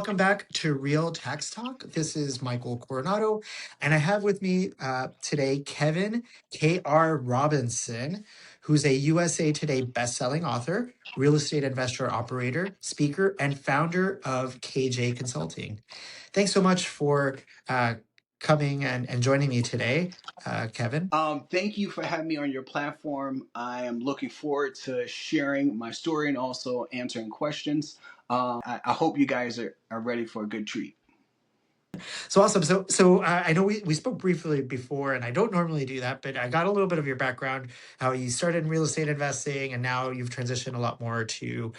welcome back to Real Tax Talk. This is Michael Coronado, and I have with me today Kevin KAYR Robinson, who's a USA Today bestselling author, real estate investor operator, speaker, and founder of KJ Consulting. Thanks so much for coming and joining me today, Kevin. Thank you for having me on your platform. I am looking forward to sharing my story and also answering questions. I hope you guys are ready for a good treat. So awesome. So I know we spoke briefly before, and I don't normally do that, but I got a little bit of your background, how you started in real estate investing, and now you've transitioned a lot more to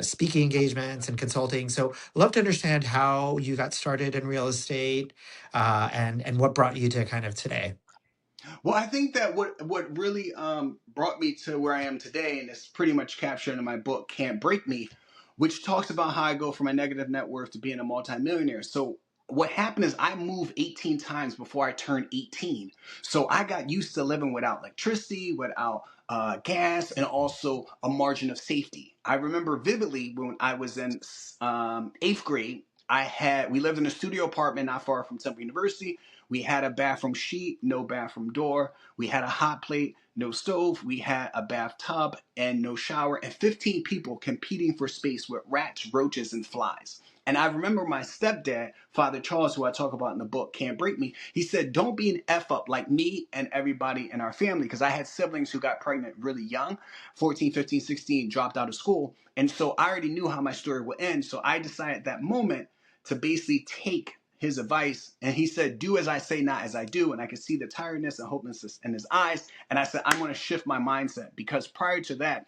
speaking engagements and consulting. So I'd love to understand how you got started in real estate, and what brought you to kind of today. Well, I think that what really brought me to where I am today, and it's pretty much captured in my book, Can't Break Me, which talks about how I go from a negative net worth to being a multimillionaire. So what happened is I moved 18 times before I turned 18. So I got used to living without electricity, without gas, and also a margin of safety. I remember vividly when I was in 8th grade. We lived in a studio apartment not far from Temple University. We had a bathroom sheet, no bathroom door. We had a hot plate, no stove. We had a bathtub and no shower, and 15 people competing for space with rats, roaches, and flies. And I remember my stepdad, Father Charles, who I talk about in the book, Can't Break Me, he said, don't be an F up like me and everybody in our family. Because I had siblings who got pregnant really young, 14, 15, 16, dropped out of school. And so I already knew how my story would end. So I decided at that moment to basically take his advice, and he said, do as I say, not as I do. And I could see the tiredness and hopelessness in his eyes. And I said, I'm going to shift my mindset, because prior to that,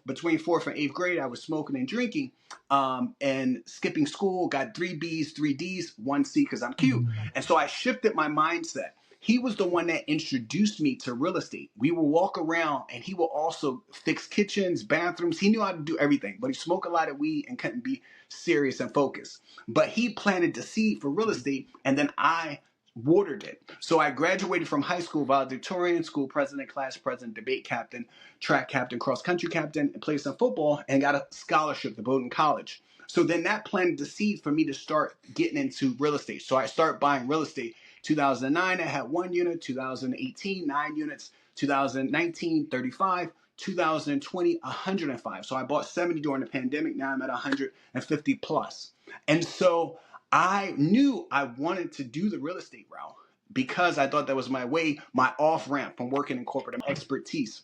between 4th and 8th grade, I was smoking and drinking, and skipping school, got 3 B's, 3 D's, 1 C because I'm cute. And so I shifted my mindset. He was the one that introduced me to real estate. We would walk around, and he would also fix kitchens, bathrooms. He knew how to do everything, but he smoked a lot of weed and couldn't be serious and focused. But he planted the seed for real estate, and then I watered it. So I graduated from high school valedictorian, school president, class president, debate captain, track captain, cross country captain, and played some football, and got a scholarship to Bowdoin College. So then that planted the seed for me to start getting into real estate. So I started buying real estate. 2009, I had 1 unit. 2018, 9 units. 2019, 35. 2020, 105. So I bought 70 during the pandemic. Now I'm at 150 plus. And so I knew I wanted to do the real estate route because I thought that was my way, my off ramp from working in corporate expertise.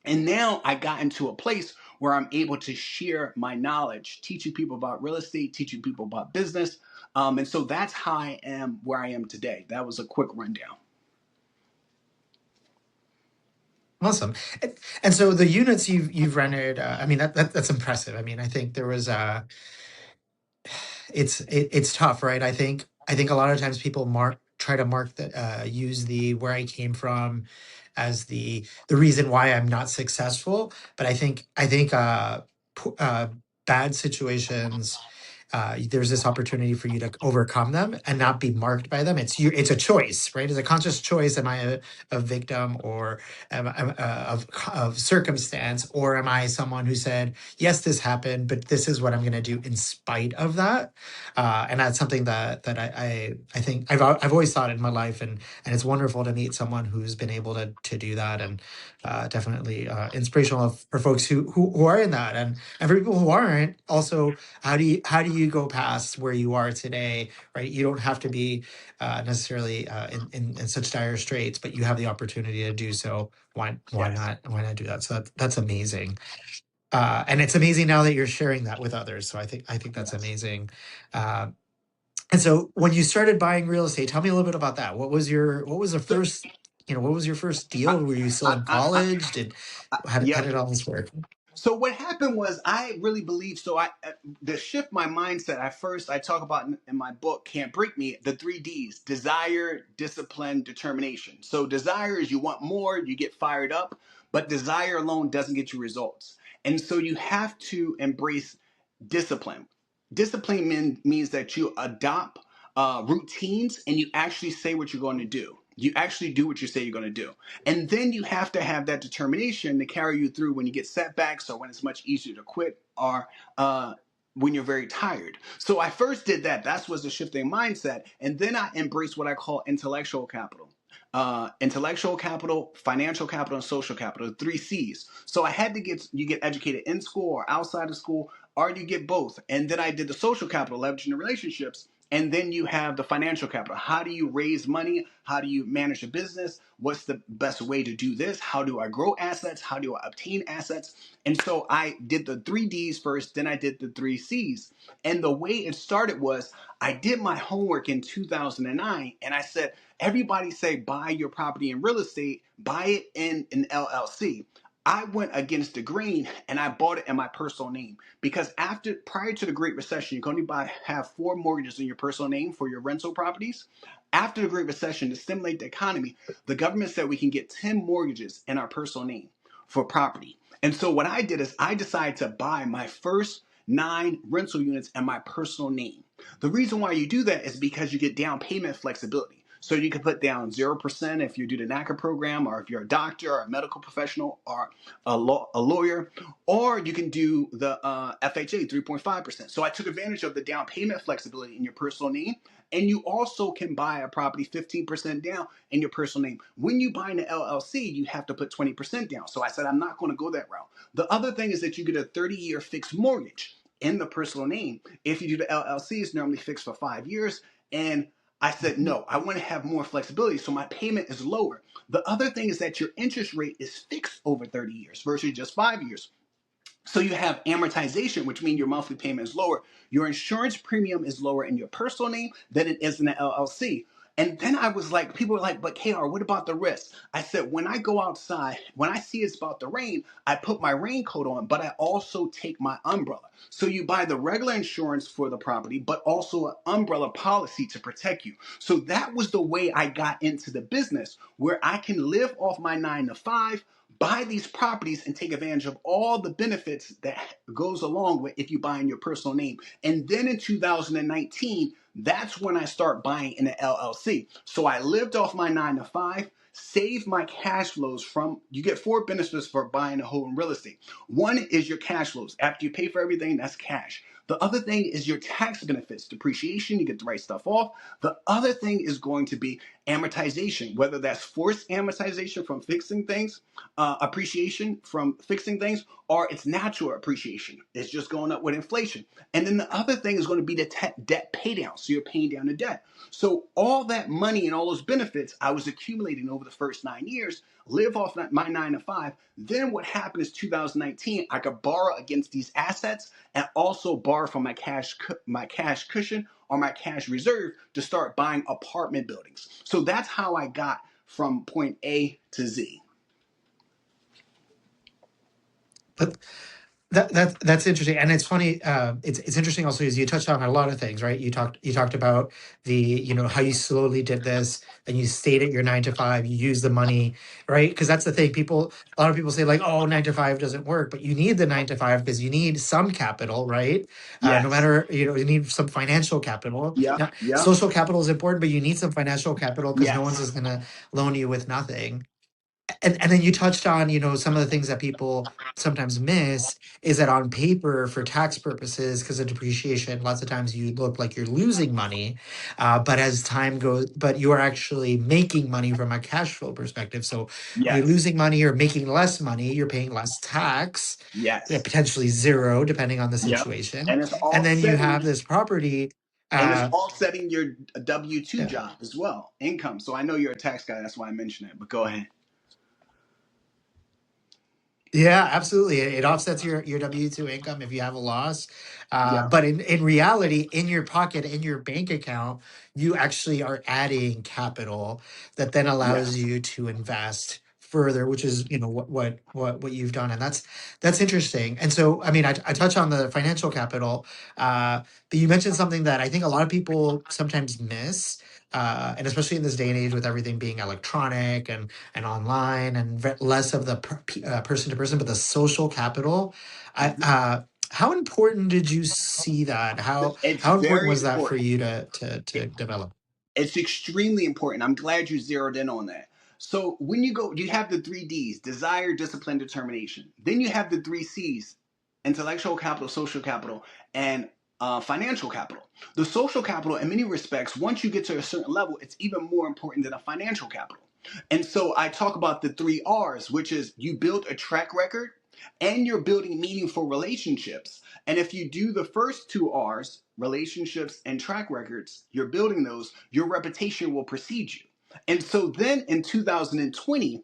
And now I got into a place where I'm able to share my knowledge, teaching people about real estate, teaching people about business. And so that's how I am where I am today. That was a quick rundown. Awesome. And so the units you've rented, I mean that's impressive. I mean, I think there was it's tough, right? I think a lot of times people try to use the where I came from as the reason why I'm not successful. But I think bad situations, there's this opportunity for you to overcome them and not be marked by them. It's a choice, right? It's a conscious choice. Am I a victim, or of circumstance, or am I someone who said, yes, this happened, but this is what I'm going to do in spite of that? And that's something that I think I've always thought in my life, and it's wonderful to meet someone who's been able to do that, and definitely inspirational for folks who are in that, and for people who aren't. Also, how do you go past where you are today, right? You don't have to be necessarily in such dire straits, but you have the opportunity to do so. Why Yes. not do that? So that's amazing. And it's amazing now that you're sharing that with others. So I think that's Yes. amazing. Uh, and so when you started buying real estate, tell me a little bit about that. So What was your first I, deal? Were you still I, in I, I, college? How yep. did all this work? So what happened was I really believe so I to shift my mindset. At first, I talk about in my book Can't Break Me, the 3 Ds: desire, discipline, determination. So desire is you want more, you get fired up, but desire alone doesn't get you results. And so you have to embrace discipline. Discipline means that you adopt routines, and you actually say what you're going to do. You actually do what you say you're going to do. And then you have to have that determination to carry you through when you get setbacks, or when it's much easier to quit, or when you're very tired. So I first did that. That was a shifting mindset. And then I embraced what I call intellectual capital. Intellectual capital, financial capital, and social capital, the three C's. So I had to you get educated in school or outside of school, or you get both. And then I did the social capital, leveraging the relationships. And then you have the financial capital. How do you raise money? How do you manage a business? What's the best way to do this? How do I grow assets? How do I obtain assets? And so I did the three D's first, then I did the three C's. And the way it started was I did my homework in 2009 and I said, everybody say buy your property in real estate, buy it in an LLC. I went against the grain and I bought it in my personal name because prior to the Great Recession, you can only have 4 mortgages in your personal name for your rental properties. After the Great Recession, to stimulate the economy, the government said we can get 10 mortgages in our personal name for property. And so what I did is I decided to buy my first 9 rental units in my personal name. The reason why you do that is because you get down payment flexibility. So you can put down 0% if you do the NACA program, or if you're a doctor or a medical professional or a lawyer, or you can do the FHA 3.5%. So I took advantage of the down payment flexibility in your personal name. And you also can buy a property 15% down in your personal name. When you buy an LLC, you have to put 20% down. So I said, I'm not going to go that route. The other thing is that you get a 30-year fixed mortgage in the personal name. If you do the LLC, it's normally fixed for 5 years. And I said, no, I want to have more flexibility, so my payment is lower. The other thing is that your interest rate is fixed over 30 years versus just 5 years. So you have amortization, which means your monthly payment is lower. Your insurance premium is lower in your personal name than it is in the LLC. And then I was like, people were like, but KR, what about the risk? I said, when I go outside, when I see it's about to rain, I put my raincoat on, but I also take my umbrella. So you buy the regular insurance for the property, but also an umbrella policy to protect you. So that was the way I got into the business, where I can live off my 9 to 5, buy these properties and take advantage of all the benefits that goes along with if you buy in your personal name. And then in 2019, that's when I start buying in an LLC. So I lived off my 9 to 5, saved my cash flows from, you get 4 benefits for buying a home in real estate. One is your cash flows. After you pay for everything, that's cash. The other thing is your tax benefits, depreciation, you get the right stuff off. The other thing is going to be amortization, whether that's forced amortization from fixing things, appreciation from fixing things, or it's natural appreciation. It's just going up with inflation. And then the other thing is going to be the debt pay down. So you're paying down the debt. So all that money and all those benefits I was accumulating over the first 9 years, live off my 9 to 5. Then what happened is 2019, I could borrow against these assets and also borrow from my cash cushion or my cash reserve to start buying apartment buildings. So that's how I got from point A to Z. But that's interesting, and it's funny. It's interesting also because you touched on a lot of things, right? You talked about the how you slowly did this, and you stayed at your 9 to 5. You use the money, right? Because that's the thing. A lot of people say like, oh, 9 to 5 doesn't work, but you need the 9 to 5 because you need some capital, right? No Yes. matter you need some financial capital. Yep. Now, Yep. social capital is important, but you need some financial capital because no one's Yes. just gonna loan you with nothing. And then you touched on some of the things that people sometimes miss is that on paper for tax purposes because of depreciation lots of times you look like you're losing money, but as time goes but you are actually making money from a cash flow perspective. So you're Yes. losing money or making less money, you're paying less tax, Yes. potentially zero depending on the Yep. situation, And it's and then you offsetting have this property. and it's uh, offsetting your W-2 yeah. job as well, income. So I know you're a tax guy, that's why I mentioned it. But go ahead. Yeah, absolutely. It offsets your W-2 income if you have a loss. Yep. But in reality, in your pocket, in your bank account, you actually are adding capital that then allows Yes. you to invest further, which is what you've done, and that's interesting. And so, I mean, I touch on the financial capital, but you mentioned something that I think a lot of people sometimes miss, and especially in this day and age with everything being electronic and online and less of the person to person, but the social capital. I Mhm. How important did you see that? It's How important very was that for important. you to develop? It's extremely important. I'm glad you zeroed in on that. So when you go, you have the 3 Ds: desire, discipline, determination. Then you have the 3 Cs: intellectual capital, social capital, and financial capital. The social capital, in many respects, once you get to a certain level, it's even more important than a financial capital. And so I talk about the 3 R's, which is you build a track record and you're building meaningful relationships. And if you do the first 2 R's, relationships and track records, you're building those, your reputation will precede you. And so then in 2020,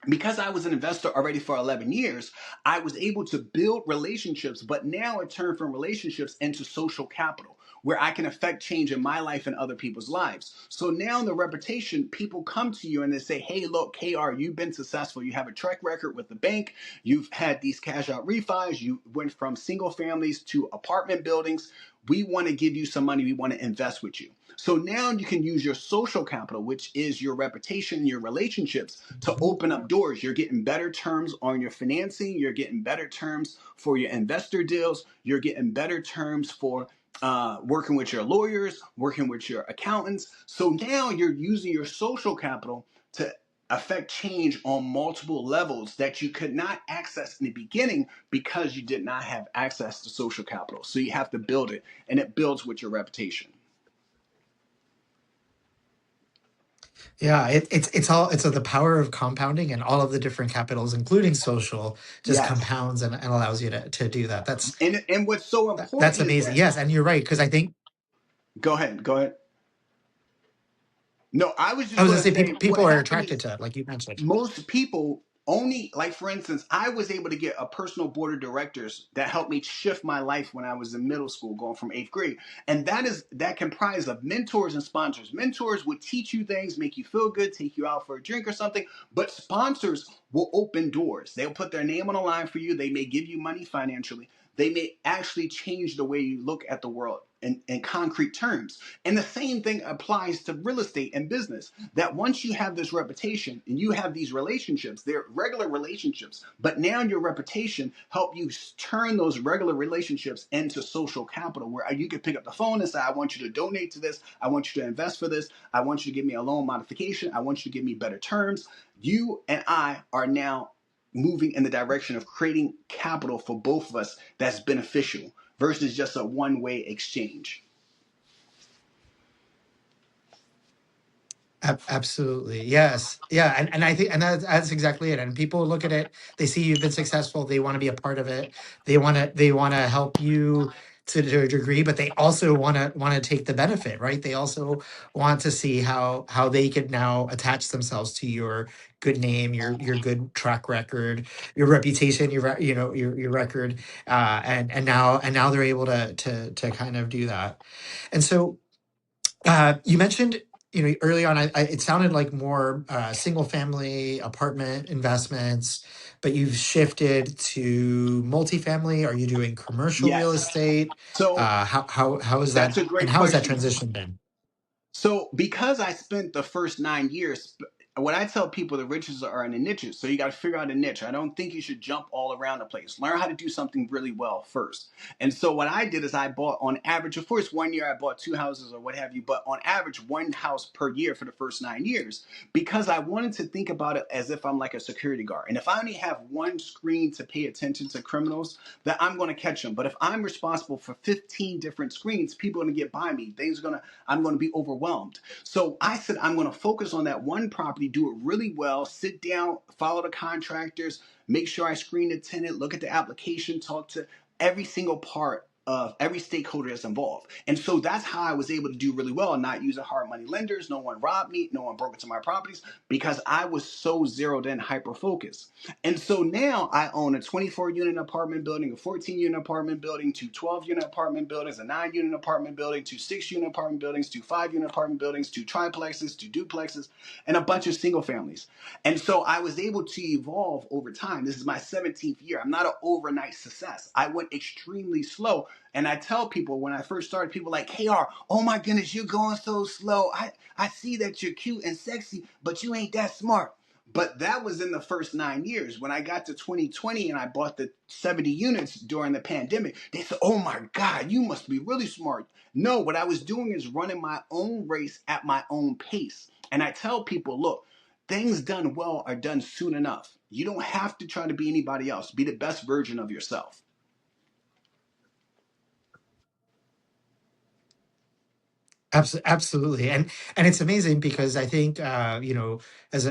because I was an investor already for 11 years, I was able to build relationships, but now it turned from relationships into social capital where I can affect change in my life and other people's lives. So now in the reputation, people come to you and they say, hey, look, KR, you've been successful. You have a track record with the bank. You've had these cash out refis. You went from single families to apartment buildings. We want to give you some money. We want to invest with you. So now you can use your social capital, which is your reputation, your relationships, to open up doors. You're getting better terms on your financing. You're getting better terms for your investor deals. You're getting better terms for working with your lawyers, working with your accountants. So now you're using your social capital to affect change on multiple levels that you could not access in the beginning because you did not have access to social capital. So you have to build it, and it builds with your reputation. Yeah, it's the power of compounding and all of the different capitals, including social, just Yes. compounds and allows you to do that. And what's so That's important is amazing. that, Yes, and you're right, because I think go ahead, go ahead. No, I was I just was going gonna to say say what people are happened attracted is to it, like you mentioned. most people only, like for instance, I was able to get a personal board of directors that helped me shift my life when I was in middle school, going from 8th grade. And that comprised of mentors and sponsors. Mentors would teach you things, make you feel good, take you out for a drink or something, but sponsors will open doors. They'll put their name on the line for you. They may give you money financially. They may actually change the way you look at the world in concrete terms. And the same thing applies to real estate and business, that once you have this reputation and you have these relationships, they're regular relationships, but now your reputation help you turn those regular relationships into social capital where you can pick up the phone and say, I want you to donate to this. I want you to invest for this. I want you to give me a loan modification. I want you to give me better terms. You and I are now moving in the direction of creating capital for both of us that's beneficial versus just a one-way exchange. Absolutely. Yes. Yeah. And I think, and that's exactly it. And people look at it, they see you've been successful, they want to be a part of it. They want to help you to a degree, but they also want to take the benefit, right? They also want to see how they could now attach themselves to your good name, your good track record, your reputation, your record. And now they're able to kind of do that. And so you mentioned, early on, it sounded like more single family apartment investments, but you've shifted to multifamily. Are you doing commercial real Yes. estate? So How is that, that's a and great how has that question. transition been? So because I spent the first 9 years, what I tell people, the riches are in the niches. So you got to figure out a niche. I don't think you should jump all around the place. Learn how to do something really well first. And so what I did is I bought, on average, of course, one year I bought 2 houses or what have you, but on average, one house per year for the first 9 years, because I wanted to think about it as if I'm like a security guard. And if I only have one screen to pay attention to criminals, that I'm going to catch them. But if I'm responsible for 15 different screens, people are going to get by me. I'm going to be overwhelmed. So I said, I'm going to focus on that one property, do it really well, sit down, follow the contractors, make sure I screen the tenant, look at the application, talk to every single part of every stakeholder that's involved. And so that's how I was able to do really well and not using hard money lenders. No one robbed me. No one broke into my properties because I was so zeroed in, hyper focused. And so now I own a 24-unit apartment building, a 14-unit apartment building, two 12-unit apartment buildings, a 9-unit apartment building, two 6-unit apartment buildings, two 5-unit apartment buildings, two triplexes, two duplexes, and a bunch of single families. And so I was able to evolve over time. This is my 17th year. I'm not an overnight success. I went extremely slow. And I tell people when I first started, people like, KR, oh my goodness, you're going so slow. I see that you're cute and sexy, but you ain't that smart. But that was in the first 9 years. When I got to 2020 and I bought the 70 units during the pandemic, they said, oh my God, you must be really smart. No, what I was doing is running my own race at my own pace. And I tell people, look, things done well are done soon enough. You don't have to try to be anybody else. Be the best version of yourself. Absolutely, and it's amazing because I think you know, as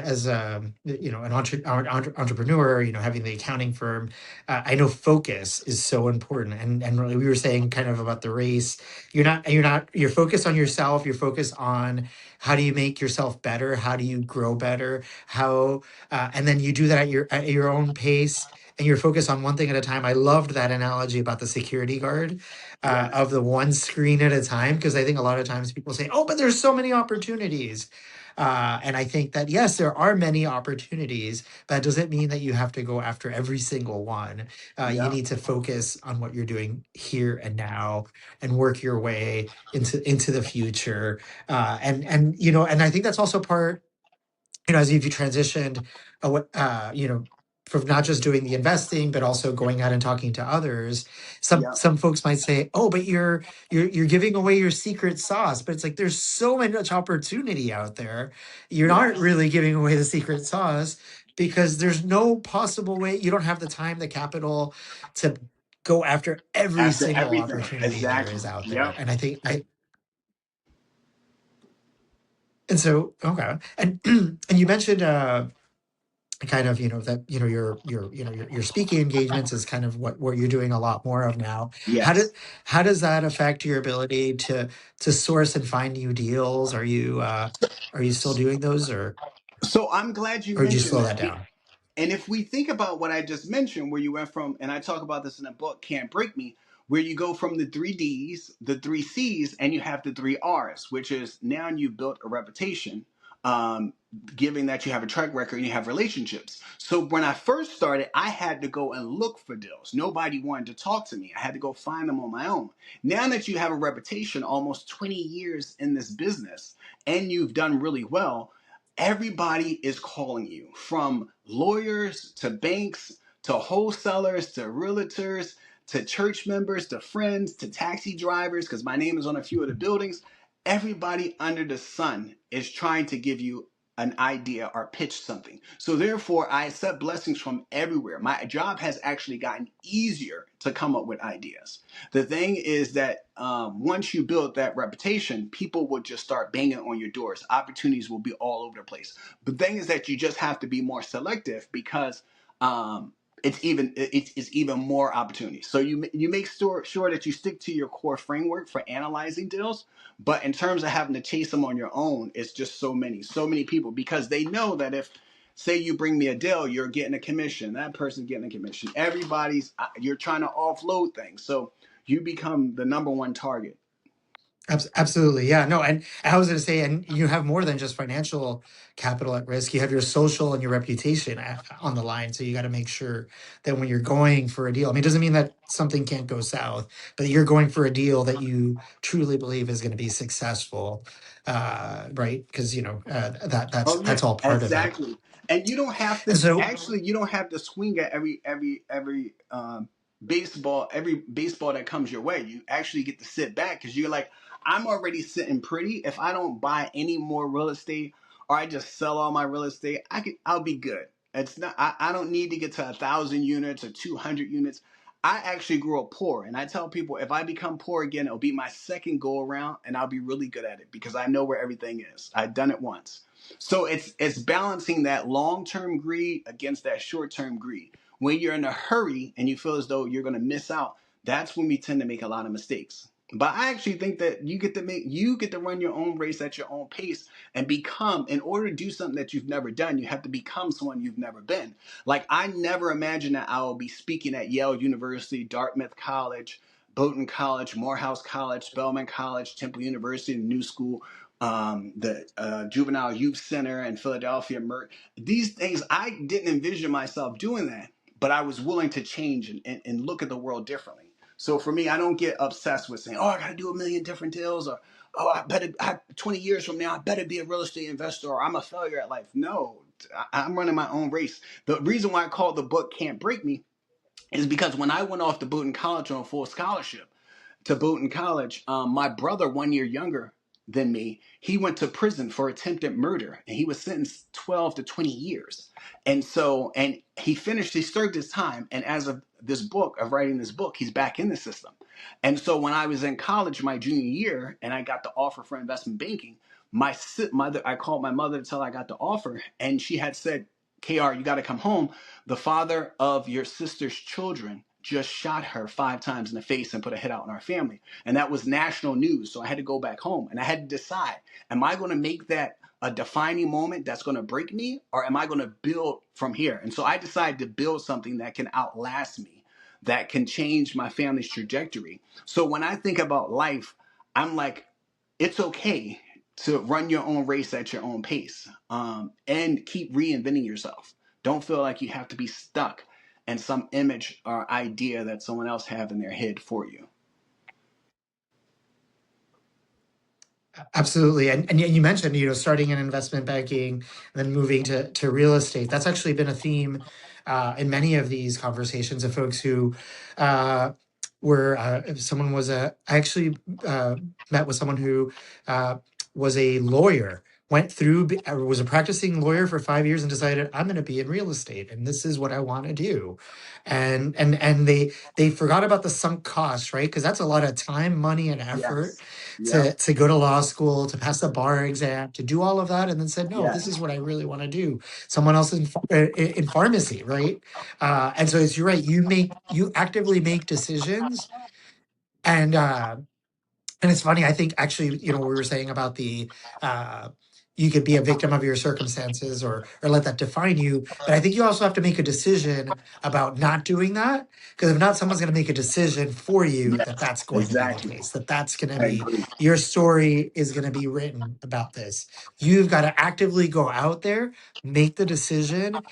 you know, an entrepreneur, you know, having the accounting firm, I know focus is so important. And really, we were saying kind of about the race. You're focused on yourself. You're focused on how do you make yourself better. How do you grow better? How and then you do that at your own pace. And you're focused on one thing at a time. I loved that analogy about the security guard Yes. of the one screen at a time, because I think a lot of times people say, "Oh, but there's so many opportunities," and I think that yes, there are many opportunities, but it doesn't mean that you have to go after every single one. You Yep. need to focus on what you're doing here and now, and work your way into the future. And you know, and I think that's also part, you know, as if you transitioned, you know, from not just doing the investing, but also going out and talking to others. Yep. Some folks might say, "Oh, but you're giving away your secret sauce." But it's like there's so much opportunity out there. You're not Yes. really giving away the secret sauce because there's no possible way. You don't have the time, the capital to go after every After single everything. opportunity there Exactly. is out there. Yep. And I think I and so okay. And and you mentioned kind of, you know, that, you know, your speaking engagements is kind of what you're doing a lot more of now. how Yes. did how does that affect your ability to source and find new deals? Are you still doing those, So I'm glad you or did you mentioned slow that. that down? And if we think about what I just mentioned, where you went from, and I talk about this in the book, Can't Break Me, where you go from the three D's, the three C's, and you have the three R's, which is now you've built a reputation, um, giving that you have a track record and you have relationships. So when I first started, I had to go and look for deals. Nobody wanted to talk to me. I had to go find them on my own. Now that you have a reputation, almost 20 years in this business, and you've done really well, everybody is calling you, from lawyers to banks to wholesalers to realtors to church members to friends to taxi drivers, because my name is on a few of the buildings. Everybody under the sun is trying to give you an idea or pitch something. So therefore, I accept blessings from everywhere. My job has actually gotten easier to come up with ideas. The thing is that once you build that reputation, people will just start banging on your doors. Opportunities will be all over the place. The thing is that you just have to be more selective, because it's even more opportunities. So you make sure that you stick to your core framework for analyzing deals. But in terms of having to chase them on your own, it's just so many people, because they know that if, say, you bring me a deal, you're getting a commission. That person's getting a commission. You're trying to offload things. So you become the number one target. Absolutely. Yeah. No, and I was going to say, and you have more than just financial capital at risk. You have your social and your reputation on the line. So you got to make sure that when you're going for a deal, I mean, it doesn't mean that something can't go south, but you're going for a deal that you truly believe is going to be successful, right? Because you know Oh yeah, that's all part of it. exactly. And you don't have And to, so, actually, you don't have to swing at every baseball that comes your way. You actually get to sit back, because you're like, I'm already sitting pretty. If I don't buy any more real estate, or I just sell all my real estate, I'll be good. It's not. I don't need to get to 1,000 units or 200 units. I actually grew up poor, and I tell people, if I become poor again, it'll be my second go around, and I'll be really good at it, because I know where everything is. I've done it once. So it's balancing that long term greed against that short term greed. When you're in a hurry and you feel as though you're going to miss out, that's when we tend to make a lot of mistakes. But I actually think that you get to run your own race at your own pace, and become, in order to do something that you've never done, you have to become someone you've never been. Like, I never imagined that I will be speaking at Yale University, Dartmouth College, Bowdoin College, Morehouse College, Spelman College, Temple University, the New School, the Juvenile Youth Center in Philadelphia. These things, I didn't envision myself doing that, but I was willing to change and look at the world differently. So for me, I don't get obsessed with saying, "Oh, I got to do a million different deals," or "Oh, 20 years from now, I better be a real estate investor," or "I'm a failure at life." No, I'm running my own race. The reason why I called the book "Can't Break Me" is because when I went off to Bowdoin College on full scholarship to Bowdoin College, my brother, 1 year younger than me, he went to prison for attempted murder, and he was sentenced 12 to 20 years. And he served his time. And as of this book, of writing this book, he's back in the system. And so when I was in college my junior year and I got the offer for investment banking, my mother, I called my mother to tell her I got the offer, and she had said, KR, you got to come home. The father of your sister's children just shot her 5 times in the face and put a hit out on our family. And that was national news. So I had to go back home and I had to decide, am I going to make that a defining moment that's going to break me, or am I going to build from here? And so I decided to build something that can outlast me, that can change my family's trajectory. So when I think about life, I'm like, it's okay to run your own race at your own pace, and keep reinventing yourself. Don't feel like you have to be stuck in some image or idea that someone else have in their head for you. Absolutely. And you mentioned, starting in investment banking and then moving to real estate. That's actually been a theme in many of these conversations of folks who uh, if someone was I actually met with someone who uh, was a lawyer, went through, was a practicing lawyer for 5 years and decided, I'm going to be in real estate and this is what I want to do. And they forgot about the sunk cost, right? Because that's a lot of time, money, and effort Yes. Yep. to go to law school, to pass the bar exam, to do all of that, and then said, no, this is Yes. what I really want to do. Someone else in pharmacy, right? And so you're right. You actively make decisions, and and it's funny. I think actually, what we were saying about the uh, you could be a victim of your circumstances or let that define you. But I think you also have to make a decision about not doing that, because if not, someone's going to make a decision for you that Yes. that's going to be the Exactly. case. That's going to I be agree. your story is going to be written about this. You've got to actively go out there, make the decision,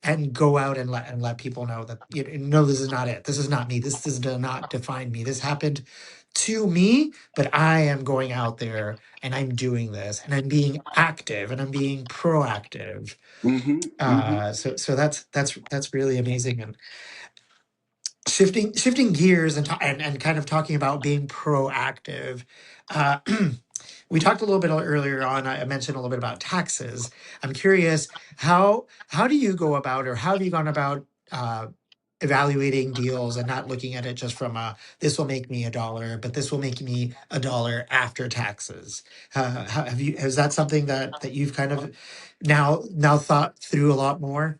and go out and let people know that no, this is not it. This is not me. This does not define me. This happened to me, but I am going out there and I'm doing this and I'm being active and I'm being proactive. Mm-hmm. Mm-hmm. So that's really amazing. And shifting gears and kind of talking about being proactive. Uh, we talked a little bit earlier on. I mentioned a little bit about taxes. I'm curious, how do you go about, or how have you gone about evaluating deals and not looking at it just from a this will make me $1, but this will make me $1 after taxes? Is that something that you've kind of now thought through a lot more?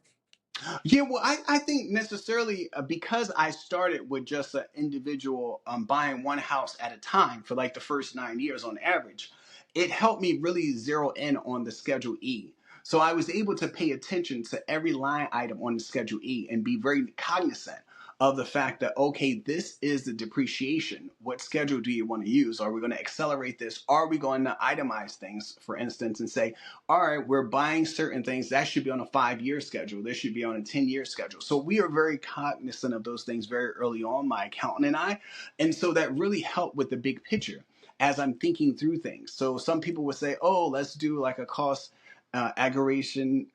Yeah, well, I think necessarily, because I started with just an individual, buying one house at a time for like the first 9 years on average, it helped me really zero in on the Schedule E. So I was able to pay attention to every line item on the Schedule E and be very cognizant of the fact that, okay, this is the depreciation. What schedule do you want to use? Are we going to accelerate this? Are we going to itemize things, for instance, and say, all right, we're buying certain things that should be on a 5 year schedule. This should be on a 10-year schedule. So we are very cognizant of those things very early on, my accountant and I. And so that really helped with the big picture as I'm thinking through things. So some people would say, oh, let's do like a cost aggregation,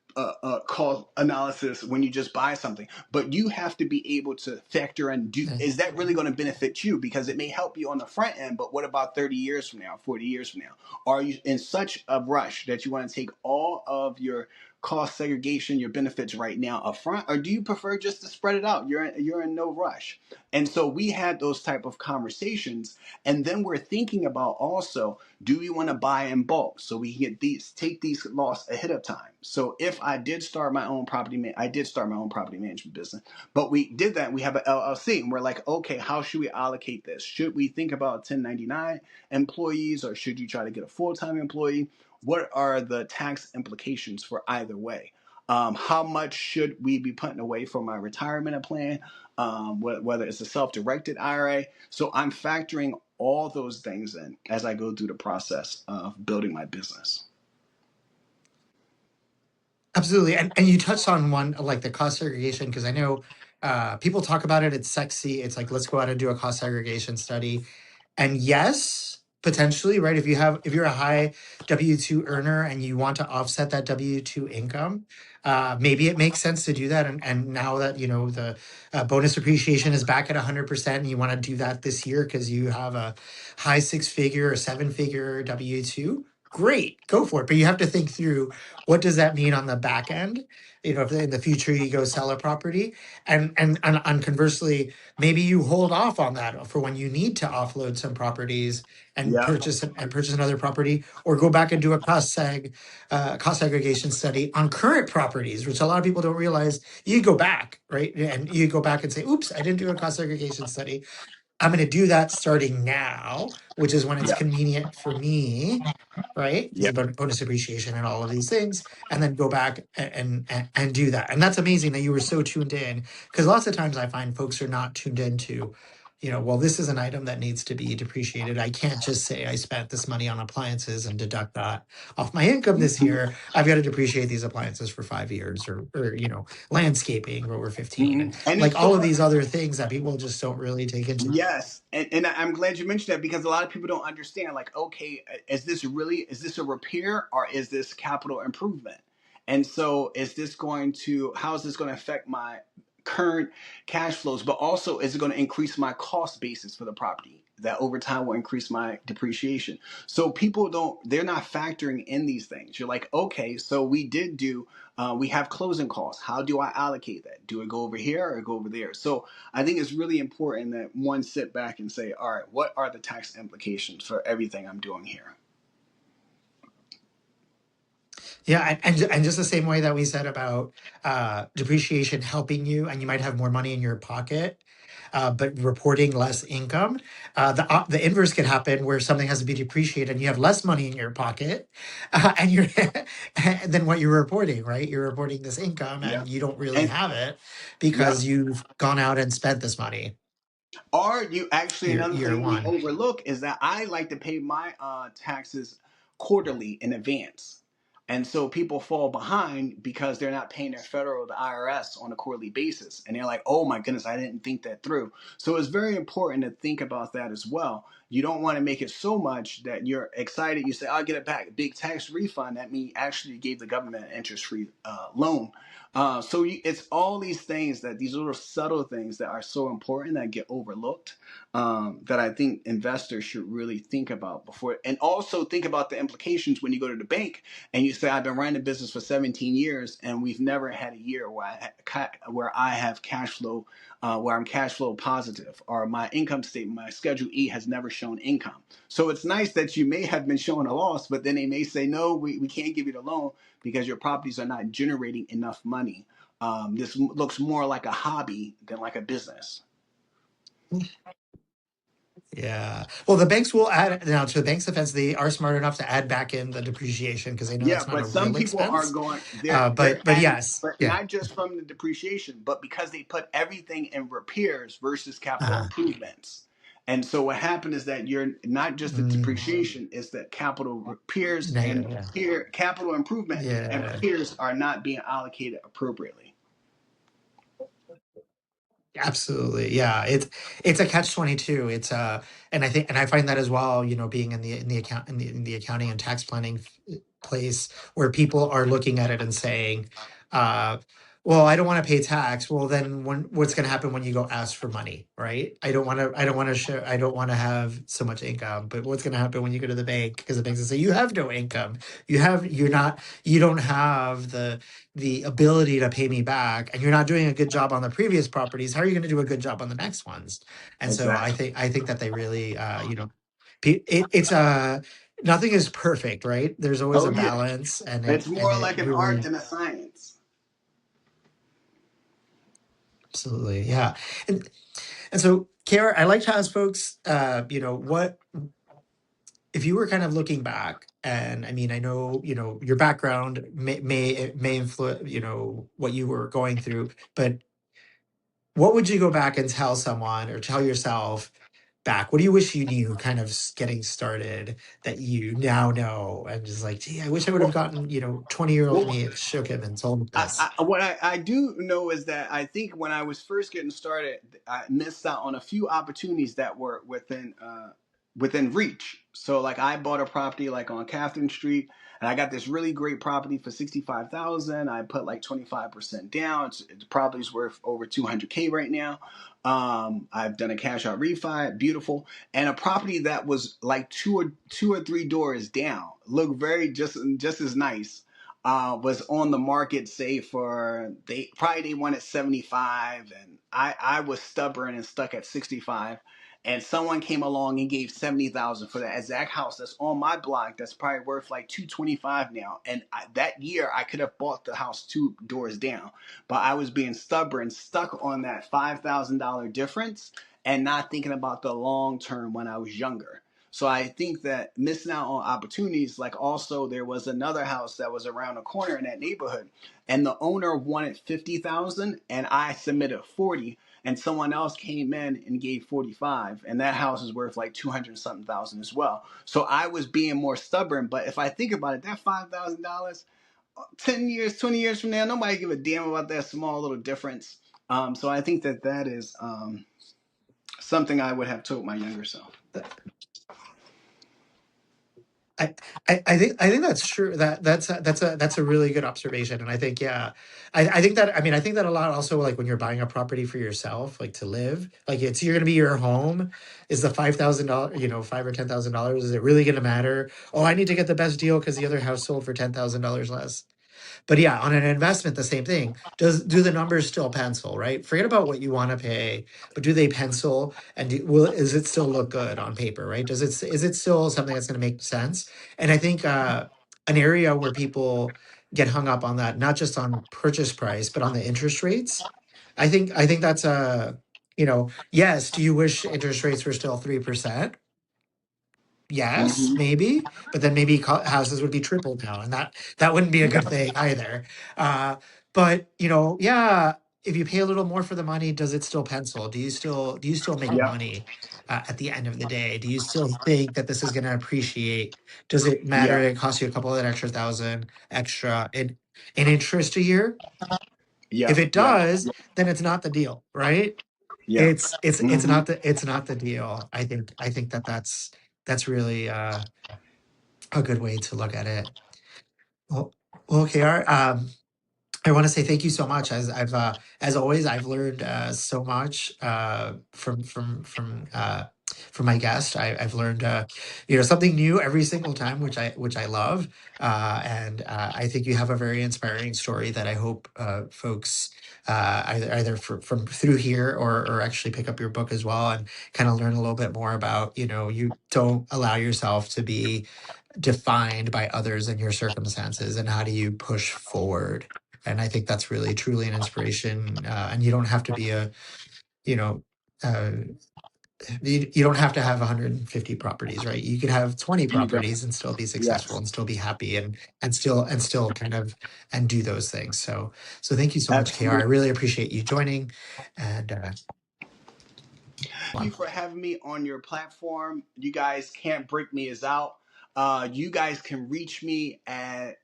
cost analysis when you just buy something. But you have to be able to factor in, is that really going to benefit you? Because it may help you on the front end, but what about 30 years from now, 40 years from now? Are you in such a rush that you want to take all of your cost segregation, your benefits right now up front, or do you prefer just to spread it out? You're in no rush. And so we had those type of conversations, and then we're thinking about also, do we want to buy in bulk so we can get these, take these loss ahead of time? So if I did start my own I did start my own property management business, but we did that. We have an LLC, and we're like, okay, how should we allocate this? Should we think about 1099 employees, or should you try to get a full-time employee? What are the tax implications for either way? How much should we be putting away for my retirement plan, whether it's a self-directed IRA? So I'm factoring all those things in as I go through the process of building my business. Absolutely. And you touched on one, like the cost segregation, because I know people talk about it. It's sexy. It's like, let's go out and do a cost segregation study. And yes, potentially, right? If you're a high W-2 earner and you want to offset that W-2 income, maybe it makes sense to do that. And now that, the bonus depreciation is back at 100% and you want to do that this year because you have a high 6-figure or 7-figure W-2, great, go for it. But you have to think through, what does that mean on the back end? If in the future you go sell a property, and conversely, maybe you hold off on that for when you need to offload some properties and Yeah, purchase another property, or go back and do a cost segregation study on current properties, which a lot of people don't realize. You go back, right, and you go back and say, "Oops, I didn't do a cost segregation study. I'm going to do that starting now, which is when it's yeah, convenient for me, right? Because yeah. of bonus appreciation and all of these things, and then go back and do that." And that's amazing that you were so tuned in, because lots of times I find folks are not tuned into, well, this is an item that needs to be depreciated. I can't just say I spent this money on appliances and deduct that off my income this Mhm, year. I've got to depreciate these appliances for 5 years, or landscaping over 15, and mhm. And like it's all so of these other things that people just don't really take into. yes, and I'm glad you mentioned that because a lot of people don't understand. Like, okay, is this a repair or is this capital improvement? And so, is this going to how is this going to affect my current cash flows? But also, is it going to increase my cost basis for the property? That over time will increase my depreciation. So people they're not factoring in these things. You're like, okay, so we have closing costs. How do I allocate that? Do I go over here or go over there? So I think it's really important that one sit back and say, all right, what are the tax implications for everything I'm doing here? Yeah, and just the same way that we said about depreciation helping you, and you might have more money in your pocket, but reporting less income. The inverse could happen, where something has to be depreciated and you have less money in your pocket, and you're than what you're reporting. Right, you're reporting this income Yeah. and you don't really And have it yeah. because you've gone out and spent this money Or you actually year another year thing we one. overlook is that I like to pay my taxes quarterly in advance. And so people fall behind because they're not paying their federal the IRS on a quarterly basis. And they're like, oh my goodness, I didn't think that through. So it's very important to think about that as well. You don't want to make it so much that you're excited. You say, I'll get it back, a big tax refund. That means actually you gave the government an interest free loan. It's all these things these little subtle things that are so important that get overlooked, that I think investors should really think about before, and also think about the implications when you go to the bank and you say, I've been running the business for 17 years and we've never had a year where I have cash flow, where I'm cash flow positive, or my income statement, my Schedule E has never shown income. So it's nice that you may have been showing a loss, but then they may say, no, we can't give you the loan because your properties are not generating enough money. This looks more like a hobby than like a business. Yeah. Well, the banks will add now, to the bank's defense. They are smart enough to add back in the depreciation because they know Yeah, that's not a but some real people are expense. going they're But adding, yes, but yeah. not just from the depreciation, but because they put everything in repairs versus capital Uh, improvements. And so what happened is that you're not just the mm, depreciation, it's that capital repairs and negative. Yeah. capital improvement and Yeah. repairs are not being allocated appropriately. Absolutely. Yeah. It's a catch 22. And I find that as well, being in the accounting and tax planning place, where people are looking at it and saying, uh, well, I don't want to pay tax. Well, then what's going to happen when you go ask for money, right? I don't want to have so much income, but what's going to happen when you go to the bank? Because the banks will say, you have no income. You don't have the ability to pay me back, and you're not doing a good job on the previous properties. How are you going to do a good job on the next ones? And so Exactly. I think that they really, it's nothing is perfect, right? There's always Oh a yeah. balance, and It's more it like an art really, than a science. absolutely, yeah. And so, Kara, I like to ask folks, what if you were kind of looking back, and I mean, I know, your background may influence, what you were going through, but what would you go back and tell someone, or tell yourself back? What do you wish you knew, kind of getting started, that you now know, and just like, gee, I wish I would have Well, gotten, 20-year-old well me and shook him and told him this. what I do know is that I think when I was first getting started, I missed out on a few opportunities that were within. within reach. So like I bought a property like on Catherine Street, and I got this really great property for 65,000. I put like 25% down. The property's worth over 200K right now. I've done a cash out refi, beautiful, and a property that was like two or three doors down, looked very just as nice. Was on the market, say for they wanted 75, and I was stubborn and stuck at 65, and someone came along and gave 70,000 for that exact house that's on my block that's probably worth like 225 now. And that year I could have bought the house two doors down, but I was being stubborn, stuck on that $5,000 difference and not thinking about the long term when I was younger. So I think that missing out on opportunities, like also there was another house that was around the corner in that neighborhood, and the owner wanted 50,000 and I submitted 40, and someone else came in and gave 45, and that house is worth like 200 something thousand as well. So I was being more stubborn, but if I think about it, that $5,000, 10 years, 20 years from now, nobody give a damn about that small little difference. So I think that that is something I would have told my younger self. I, I think that's true. That's a really good observation, and I think yeah, I think that I think that a lot also like when you're buying a property for yourself, like to live, like it's you're gonna be your home. Is the $5,000, $5 or $10,000? Is it really gonna matter? Oh, I need to get the best deal because the other house sold for $10,000 less. But yeah, on an investment, the same thing. Do the numbers still pencil, right? Forget about what you want to pay, but do they pencil? And is it still look good on paper, right? Is it still something that's going to make sense? And I think an area where people get hung up on that, not just on purchase price, but on the interest rates. I think that's yes. Do you wish interest rates were still 3%? Yes, Mm-hmm. maybe, but then maybe houses would be tripled now, and that wouldn't be a Yeah. good thing either. Uh, but yeah, if you pay a little more for the money, does it still pencil? Do you still make Yeah. money at the end of the day? Do you still think that this is going to appreciate? Does it matter Yeah. that it costs you a couple of extra thousand extra in interest a year? Yeah. If it Yeah. does, then it's not the deal, right? Yeah. It's Mm-hmm. not the deal. I think that's really a good way to look at it. Well, okay, I want to say thank you so much. As always, I've learned so much from my guest. I've learned something new every single time, which I love. And I think you have a very inspiring story that I hope folks either from through here or actually pick up your book as well and kind of learn a little bit more about. You don't allow yourself to be defined by others and your circumstances, and how do you push forward. And I think that's really truly an inspiration, and you don't have to be a you know uh, you don't have to have 150 properties, right? You could have 20 You don't. properties and still be successful Yes. and still be happy and still kind of and do those things. So thank you so much, KR. I Absolutely. really appreciate you joining. And Thank you well, for having me on your platform. You guys can't break me is out. You guys can reach me at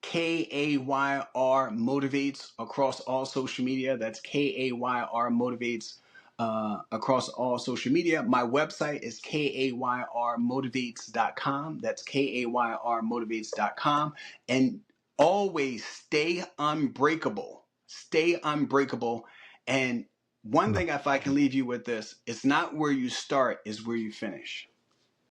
KAYR Motivates across all social media. That's KAYR Motivates across all social media. My website is kayrmotivates.com. That's kayrmotivates.com. And always stay unbreakable. Stay unbreakable. And one thing, if I can leave you with this, it's not where you start, is where you finish.